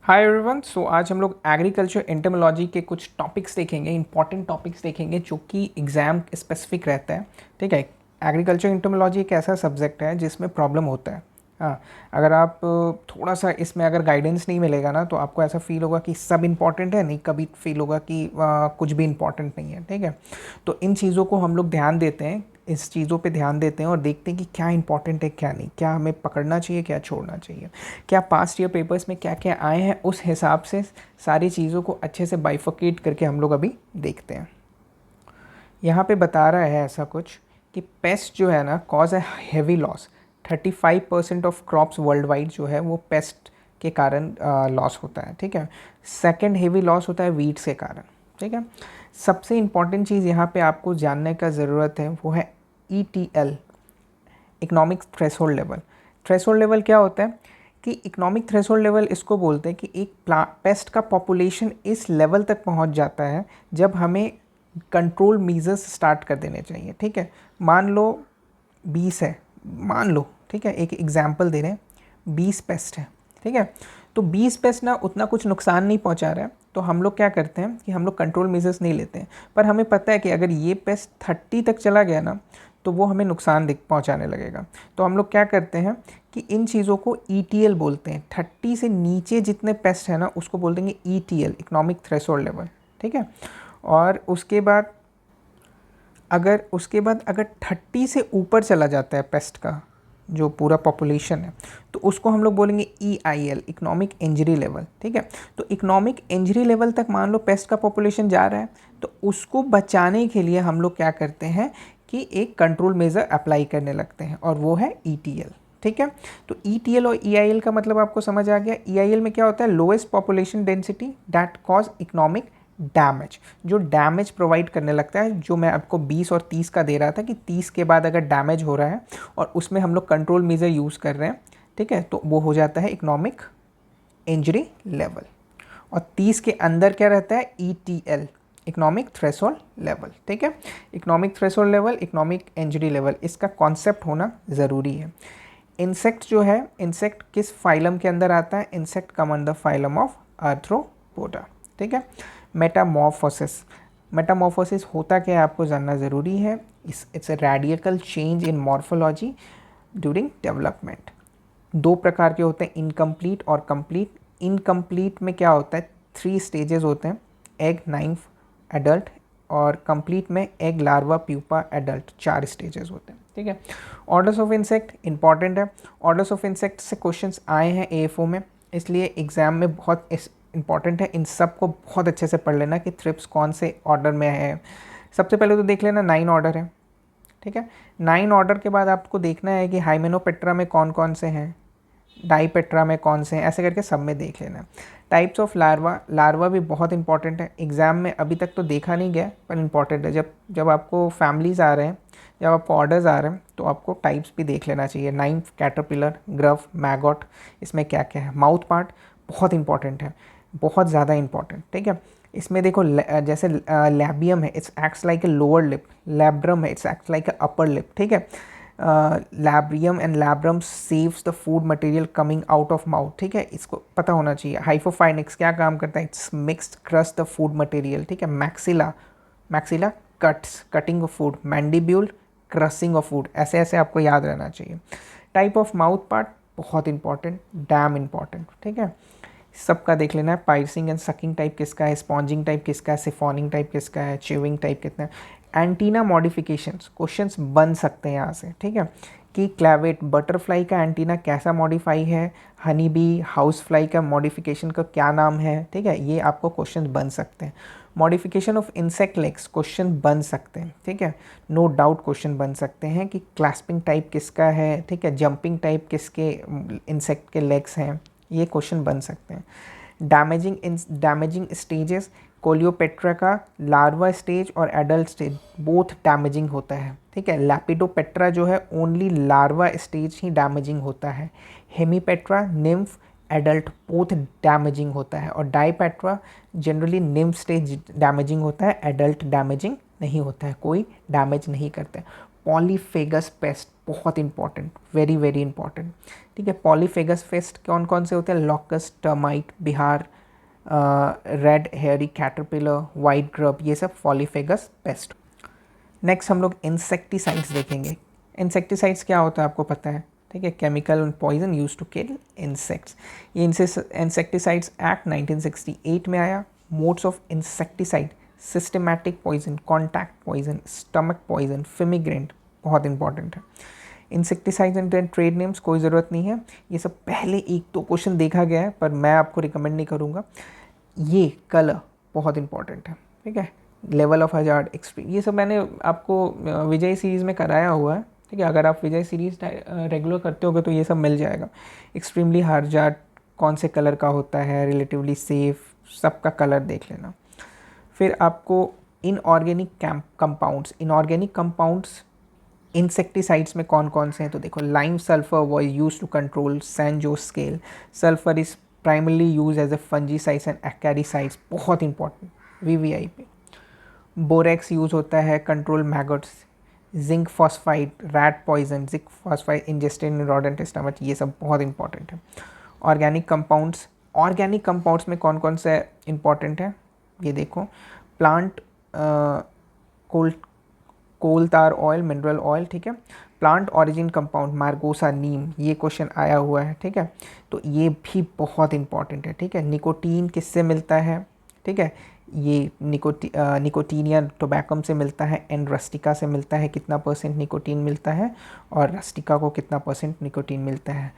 Hi everyone. सो आज हम लोग एग्रीकल्चर एंटोमोलॉजी के कुछ टॉपिक्स देखेंगे, इंपॉर्टेंट टॉपिक्स देखेंगे जो कि एग्ज़ाम स्पेसिफिक रहता है। ठीक है, एग्रीकल्चर एंटोमोलॉजी एक ऐसा सब्जेक्ट है जिसमें प्रॉब्लम होता है। हाँ, अगर आप थोड़ा सा इसमें अगर गाइडेंस नहीं मिलेगा ना तो आपको ऐसा फील होगा कि सब इम्पॉर्टेंट है, नहीं कभी फील होगा कि कुछ भी इम्पॉर्टेंट नहीं है। ठीक है, तो इन चीज़ों को हम लोग ध्यान देते हैं, इस चीज़ों पे ध्यान देते हैं और देखते हैं कि क्या इंपॉर्टेंट है क्या नहीं, क्या हमें पकड़ना चाहिए क्या छोड़ना चाहिए, क्या पास्ट ईयर पेपर्स में क्या क्या आए हैं, उस हिसाब से सारी चीज़ों को अच्छे से बाइफर्केट करके हम लोग अभी देखते हैं। यहाँ पे बता रहा है ऐसा कुछ कि पेस्ट जो है ना cause a heavy loss. 35% of crops world wide जो है वो पेस्ट के कारण लॉस होता है। ठीक है, सेकंड हेवी लॉस होता है वीड्स के कारण। ठीक है, सबसे इम्पॉर्टेंट चीज़ यहाँ पे आपको जानने का ज़रूरत है वो है ETL, economic threshold level. Threshold level क्या होता है कि इकोनॉमिक थ्रेशोल्ड लेवल इसको बोलते हैं कि एक पेस्ट का पॉपुलेशन इस लेवल तक पहुंच जाता है जब हमें कंट्रोल मीजर्स स्टार्ट कर देने चाहिए। ठीक है, मान लो 20 है, मान लो, ठीक है, एक एग्जांपल दे रहे हैं, 20 पेस्ट है। ठीक है, तो 20 पेस्ट ना उतना कुछ नुकसान नहीं पहुंचा रहा है, तो हम लोग क्या करते हैं कि हम लोग कंट्रोल मेजर्स नहीं लेते हैं। पर हमें पता है कि अगर ये पेस्ट 30 तक चला गया ना तो वो हमें नुकसान पहुंचाने लगेगा। तो हम लोग क्या करते हैं कि इन चीज़ों को ETL बोलते हैं। 30 से नीचे जितने पेस्ट है ना उसको बोल देंगे ETL, इकोनॉमिक थ्रेशोल्ड लेवल। ठीक है, और उसके बाद अगर 30 से ऊपर चला जाता है पेस्ट का जो पूरा पॉपुलेशन है तो उसको हम लोग बोलेंगे EIL, इकोनॉमिक इंजरी लेवल। ठीक है, तो इकोनॉमिक इंजरी लेवल तक मान लो पेस्ट का पॉपुलेशन जा रहा है तो उसको बचाने के लिए हम लोग क्या करते हैं कि एक कंट्रोल मेज़र अप्लाई करने लगते हैं और वो है ETL। ठीक है, तो ETL और EIL का मतलब आपको समझ आ गया। EIL में क्या होता है, lowest population density that cause economic damage, जो डैमेज प्रोवाइड करने लगता है। जो मैं आपको 20 और 30 का दे रहा था कि 30 के बाद अगर डैमेज हो रहा है और उसमें हम लोग कंट्रोल मेजर यूज़ कर रहे हैं, ठीक है, तो वो हो जाता है इकोनॉमिक इंजरी लेवल। और 30 के अंदर क्या रहता है, ETL, इकोनॉमिक थ्रेशोल्ड लेवल। ठीक है, economic threshold level, economic injury level, इसका कॉन्सेप्ट होना ज़रूरी है। इंसेक्ट जो है, इंसेक्ट किस फाइलम के अंदर आता है, insect come under phylum of arthropoda. ठीक है, मेटामॉर्फोसिस, मेटामॉर्फोसिस होता क्या है आपको जानना ज़रूरी है। It's a radical change in morphology during development. दो प्रकार के होते हैं, इनकम्प्लीट और कंप्लीट। इनकम्प्लीट में क्या होता है, 3 स्टेजेस होते हैं, एग, नाइम्फ, एडल्ट, और कंप्लीट में egg, larva, pupa, adult, 4 stages होते हैं। ठीक है, ऑर्डर्स ऑफ इंसेक्ट इंपॉर्टेंट है। ऑर्डर्स ऑफ इंसेक्ट से क्वेश्चंस आए हैं AFO में, इसलिए एग्जाम में बहुत इंपॉर्टेंट है। इन सब को बहुत अच्छे से पढ़ लेना कि थ्रिप्स कौन से ऑर्डर में है। सबसे पहले तो देख लेना 9 ऑर्डर है। ठीक है, 9 ऑर्डर के बाद आपको देखना है कि हाइमेनोपेट्रा में कौन कौन से हैं, डाईपेट्रा में कौन से हैं, ऐसे करके सब में देख लेना। टाइप्स ऑफ लार्वा, लार्वा भी बहुत इंपॉर्टेंट है। एग्ज़ाम में अभी तक तो देखा नहीं गया पर इंपॉर्टेंट है। जब जब आपको फैमिलीज़ आ रहे हैं, जब आपको ऑर्डर्स आ रहे हैं तो आपको टाइप्स भी देख लेना चाहिए। नाइम्फ, कैटरपिलर, ग्रव, मैगॉट, इसमें क्या क्या है। माउथ पार्ट बहुत इंपॉर्टेंट है, बहुत ज़्यादा इंपॉर्टेंट। ठीक है, इसमें देखो जैसे लैबियम है, it's acts like a lower lip. Labrum है, it's acts like a upper lip. ठीक है, labium and labrum saves the food material coming out of mouth. ठीक है, इसको पता होना चाहिए। हाइपोफाइनिक्स क्या काम करता है, it's mixed crush the food material. ठीक है, maxilla, maxilla cuts, cutting of food. Mandible, crushing of food. ऐसे ऐसे आपको याद रहना चाहिए। टाइप ऑफ माउथ पार्ट बहुत इंपॉर्टेंट, डैम इंपॉर्टेंट। ठीक है, सबका देख लेना है। पाइसिंग एंड सकिंग टाइप किसका है, स्पॉन्जिंग टाइप किसका है, सिफोनिंग टाइप किसका है, च्यूइंग टाइप कितना है। एंटीना मॉडिफिकेशंस क्वेश्चंस बन सकते हैं यहाँ से। ठीक है, कि क्लैवेट, बटरफ्लाई का एंटीना कैसा मॉडिफाई है, हनी बी, हाउस फ्लाई का मॉडिफिकेशन का क्या नाम है। ठीक है, ये आपको क्वेश्चन बन सकते हैं। Modification of insect legs question बन सकते हैं। ठीक है, नो डाउट क्वेश्चन बन सकते हैं कि क्लैस्पिंग टाइप किसका है। ठीक है, जंपिंग टाइप किसके इंसेक्ट के लेग्स हैं, ये क्वेश्चन बन सकते हैं। डैमेजिंग स्टेजेस, कोलियोपेट्रा का लार्वा स्टेज और एडल्ट स्टेज बोथ डैमेजिंग होता है। ठीक है, लैपिडोपेट्रा जो है ओनली लार्वा स्टेज ही डैमेजिंग होता है। हेमीपेट्रा, निम्फ, एडल्ट बोथ डैमेजिंग होता है। और डाईपेट्रा जनरली निम्फ स्टेज डैमेजिंग होता है, एडल्ट डैमेजिंग नहीं होता है, कोई डैमेज नहीं करते। पॉलीफेगस पेस्ट, बहुत इंपॉर्टेंट, वेरी वेरी इंपॉर्टेंट, ठीक है। पॉलीफेगस पेस्ट कौन कौन से होते हैं? Locust, termite, Bihar, red hairy caterpillar, white grub, ये सब पॉलीफेगस पेस्ट। नेक्स्ट हम लोग इंसेक्टिसाइड्स देखेंगे। इंसेक्टिसाइड्स क्या होता है आपको पता है, ठीक है, chemical and poison use to kill insects. ये इंसेक्टिसाइड्स एक्ट 1968 में आया। Modes of insecticide: systematic poison, contact poison, stomach poison, fumigant, बहुत इंपॉर्टेंट है। इंसेक्टिसाइड्स एंड ट्रेड नेम्स कोई ज़रूरत नहीं है, ये सब पहले एक दो क्वेश्चन देखा गया है, पर मैं आपको रिकमेंड नहीं करूँगा। ये कलर बहुत इंपॉर्टेंट है, ठीक है। लेवल ऑफ हजार्ड, एक्सट्रीम, ये सब मैंने आपको विजय सीरीज़ में कराया हुआ है, ठीक है। अगर आप विजय सीरीज़ रेगुलर करते होगे तो ये सब मिल जाएगा। एक्सट्रीमली हजार्ड कौन से कलर का होता है, रिलेटिवली सेफ, सबका कलर देख लेना। फिर आपको inorganic compounds, inorganic compounds insecticides में कौन कौन से हैं, तो देखो lime sulphur was use to control San Jose scale, sulphur is primarily use as a fungicides and acaricides, बहुत इंपॉर्टेंट, वीवीआई पे। बोरेक्स यूज होता है control maggots, zinc phosphide, rat poison, zinc phosphide ingested in rodent stomach, ये सब बहुत important है। Organic compounds, organic compounds में कौन कौन से इंपॉर्टेंट है, ये देखो, प्लांट कोल तार ऑयल, मिनरल ऑयल, ठीक है। प्लांट ऑरिजिन कंपाउंड, मार्गोसा, नीम, ये क्वेश्चन आया हुआ है, ठीक है। तो ये भी बहुत इंपॉर्टेंट है, ठीक है। निकोटीन किससे मिलता है, ठीक है, ये निकोटीनिया टोबैकम से मिलता है, एंड रस्टिका से मिलता है, कितना % निकोटीन मिलता है, और रस्टिका को कितना % निकोटीन मिलता है,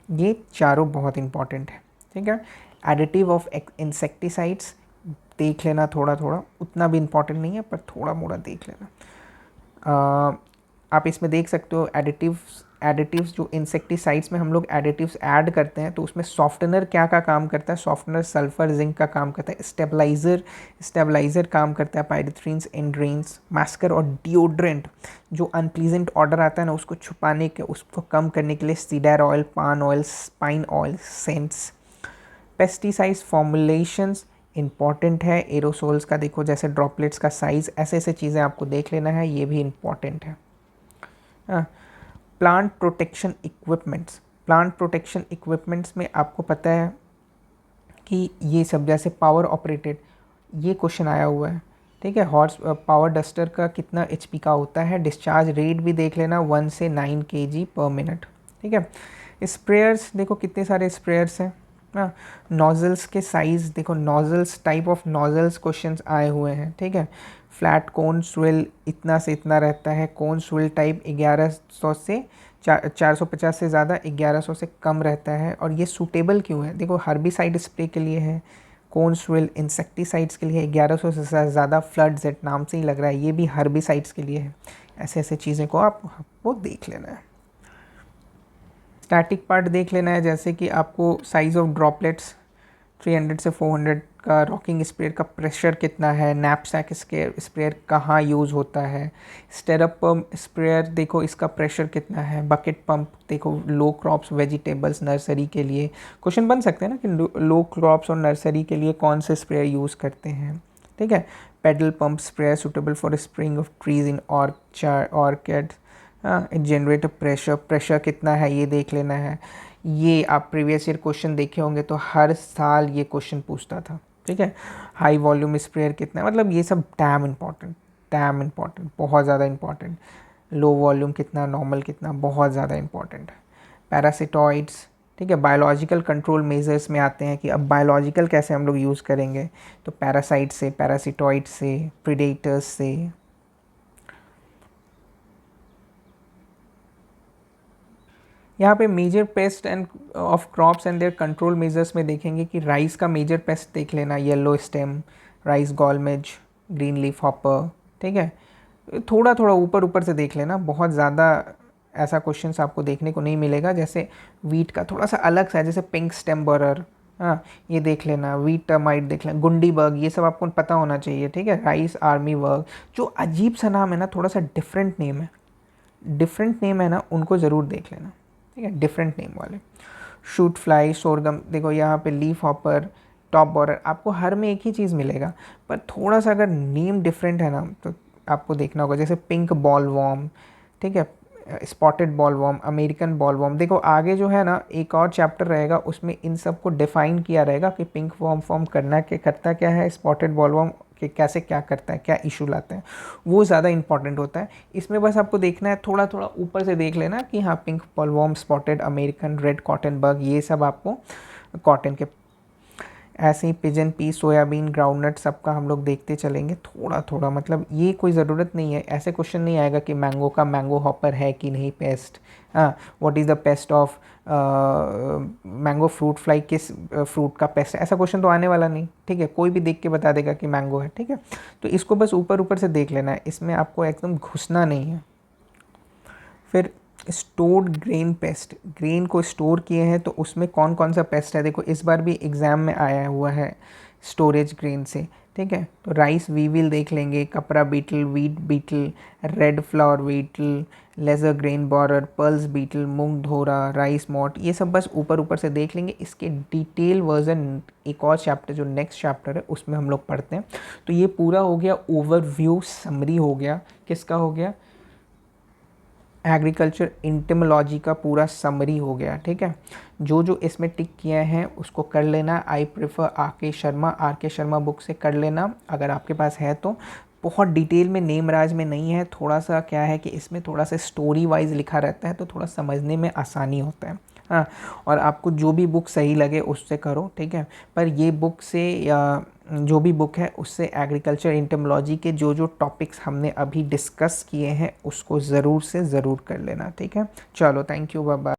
ये चारों बहुत इंपॉर्टेंट है, ठीक है। एडिटिव ऑफ इंसेक्टिसाइड्स देख लेना थोड़ा थोड़ा, उतना भी इंपॉर्टेंट नहीं है पर थोड़ा मोड़ा देख लेना। आप इसमें देख सकते हो एडिटिव्स जो इंसेक्टिसाइड्स में हम लोग एडिटिव्स ऐड करते हैं तो उसमें सॉफ्टनर क्या का काम करता है, सॉफ्टनर सल्फर जिंक का काम करता है, स्टेबलाइजर काम करता है पायरिथ्रिन्स, एंड्रेन्स, मास्कर, और डिओड्रेंट जो अनप्लीजेंट ऑर्डर आता है ना उसको छुपाने के, उसको कम करने के लिए cedar oil, pine oil, spine oil, scents. Pesticides formulations important है, एरोसोल्स का देखो जैसे ड्रॉपलेट्स का साइज़, ऐसे ऐसे चीज़ें आपको देख लेना है, ये भी इंपॉर्टेंट है। Plant protection equipments, plant protection equipments में आपको पता है कि ये सब जैसे पावर ऑपरेटेड, ये क्वेश्चन आया हुआ है, ठीक है। हॉर्स पावर डस्टर का कितना HP का होता है, डिस्चार्ज रेट भी देख लेना, 1 से 9 kg/min, ठीक है। स्प्रेयर्स देखो कितने सारे स्प्रेयर्स हैं, हाँ। नोजल्स के साइज़ देखो, nozzles, type of nozzles questions आए हुए हैं, ठीक है। फ्लैट कोन स्विल इतना से इतना रहता है, कोन स्विल टाइप 1100 से 450 से ज़्यादा, 1100 से कम रहता है, और ये सूटेबल क्यों है, देखो हर्बिसाइड स्प्रे के लिए है, कोन स्विल इंसेक्टिसाइड्स के लिए 1100 से ज़्यादा, फ्लड जेट नाम से ही लग रहा है, ये भी हर्बिसाइड्स के लिए है। ऐसे ऐसे चीज़ें को आपको देख लेना है। स्टैटिक पार्ट देख लेना है, जैसे कि आपको साइज़ ऑफ ड्रॉपलेट्स 300 से 400 का, रॉकिंग स्प्रेयर का प्रेशर कितना है, नैपसैक स्प्रेयर कहाँ यूज़ होता है, स्टेरअप पंप स्प्रेयर देखो इसका प्रेशर कितना है, बकेट पंप देखो लो क्रॉप्स वेजिटेबल्स नर्सरी के लिए, क्वेश्चन बन सकते हैं ना कि लो क्रॉप्स और नर्सरी के लिए कौन से स्प्रेयर यूज़ करते हैं, ठीक है। Pedal pump sprayer suitable for spring of trees in orchid, generate pressure कितना है ये देख लेना है। ये आप प्रीवियस ईयर क्वेश्चन देखे होंगे तो हर साल ये क्वेश्चन पूछता था, ठीक है। हाई वॉल्यूम स्प्रेयर कितना है, मतलब ये सब डैम इम्पॉर्टेंट, बहुत ज़्यादा इम्पॉर्टेंट। लो वॉल्यूम कितना, नॉर्मल कितना, बहुत ज़्यादा इम्पॉर्टेंट है। पैरासिटॉइड्स, ठीक है, बायोलॉजिकल कंट्रोल मेजर्स में आते हैं कि अब बायोलॉजिकल कैसे हम लोग यूज़ करेंगे, तो पैरासाइट से, पैरासिटॉइड से, प्रीडेटर्स से। यहाँ पे major pest and of crops and their control measures में देखेंगे कि राइस का मेजर पेस्ट देख लेना, yellow stem, rice gall midge, green leaf hopper, ठीक है। थोड़ा थोड़ा ऊपर से देख लेना, बहुत ज़्यादा ऐसा क्वेश्चंस आपको देखने को नहीं मिलेगा। जैसे वीट का थोड़ा सा अलग सा है, जैसे पिंक स्टेम बरर, हाँ ये देख लेना, वीट टर्माइट देख लेना, गुंडी बर्ग, ये सब आपको पता होना चाहिए, ठीक है। राइस आर्मी वर्ग, जो अजीब सा नाम है ना, थोड़ा सा डिफरेंट नेम है ना, उनको ज़रूर देख लेना, ठीक है, डिफरेंट नेम वाले। शूट फ्लाई, सोरगम देखो यहाँ पे, लीफ हॉपर, टॉप बॉर्डर, आपको हर में एक ही चीज़ मिलेगा, पर थोड़ा सा अगर नेम डिफरेंट है ना तो आपको देखना होगा, जैसे पिंक बॉलवॉर्म, ठीक है, स्पॉटेड बॉलवॉर्म, अमेरिकन बॉलवॉर्म। देखो आगे जो है ना एक और चैप्टर रहेगा, उसमें इन सब को डिफाइन किया रहेगा कि पिंक वॉर्म फॉर्म करता क्या है, स्पॉटेड बॉलवॉर्म कि कैसे क्या करता है, क्या इशू लाता है, वो ज़्यादा इंपॉर्टेंट होता है। इसमें बस आपको देखना है, थोड़ा थोड़ा ऊपर से देख लेना कि हाँ pink bollworm, spotted, American red cotton bug, ये सब आपको कॉटन के। ऐसे ही पिजन पी, सोयाबीन, ग्राउंडनट, सबका हम लोग देखते चलेंगे थोड़ा थोड़ा। मतलब ये कोई ज़रूरत नहीं है, ऐसे क्वेश्चन नहीं आएगा कि मैंगो का मैंगो हॉपर है कि नहीं पेस्ट, हाँ what is the paste of mango fruit fly, किस फ्रूट का पेस्ट है, ऐसा क्वेश्चन तो आने वाला नहीं, ठीक है। कोई भी देख के बता देगा कि मैंगो है, ठीक है। तो इसको बस ऊपर ऊपर से देख लेना है, इसमें आपको एकदम घुसना नहीं है। फिर स्टोर्ड ग्रेन पेस्ट, ग्रेन को स्टोर किए हैं तो उसमें कौन कौन सा पेस्ट है, देखो इस बार भी एग्ज़ाम में आया हुआ है स्टोरेज ग्रेन से, ठीक है। तो राइस वीविल देख लेंगे, khapra beetle, wheat beetle, red flour beetle, lesser grain borer, pulse beetle, मूंग धोरा, राइस मॉट, ये सब बस ऊपर ऊपर से देख लेंगे। इसके डिटेल वर्जन एक और चैप्टर जो नेक्स्ट चैप्टर है उसमें हम लोग पढ़ते हैं। तो ये पूरा हो गया ओवरव्यू, समरी हो गया, किसका हो गया, एग्रीकल्चर इंटमोलॉजी का पूरा समरी हो गया, ठीक है। जो जो इसमें टिक किए हैं उसको कर लेना। आई प्रेफर आर के शर्मा बुक से कर लेना अगर आपके पास है तो। बहुत डिटेल में नेम राज में नहीं है, थोड़ा सा क्या है कि इसमें थोड़ा सा स्टोरी वाइज लिखा रहता है तो थोड़ा समझने में आसानी होता है, हाँ। और आपको जो भी बुक सही लगे उससे करो, ठीक है। पर ये बुक से या जो भी बुक है उससे एग्रीकल्चर इंटमोलॉजी के जो जो टॉपिक्स हमने अभी डिस्कस किए हैं उसको ज़रूर से ज़रूर कर लेना, ठीक है। चलो थैंक यू, बाय बाय।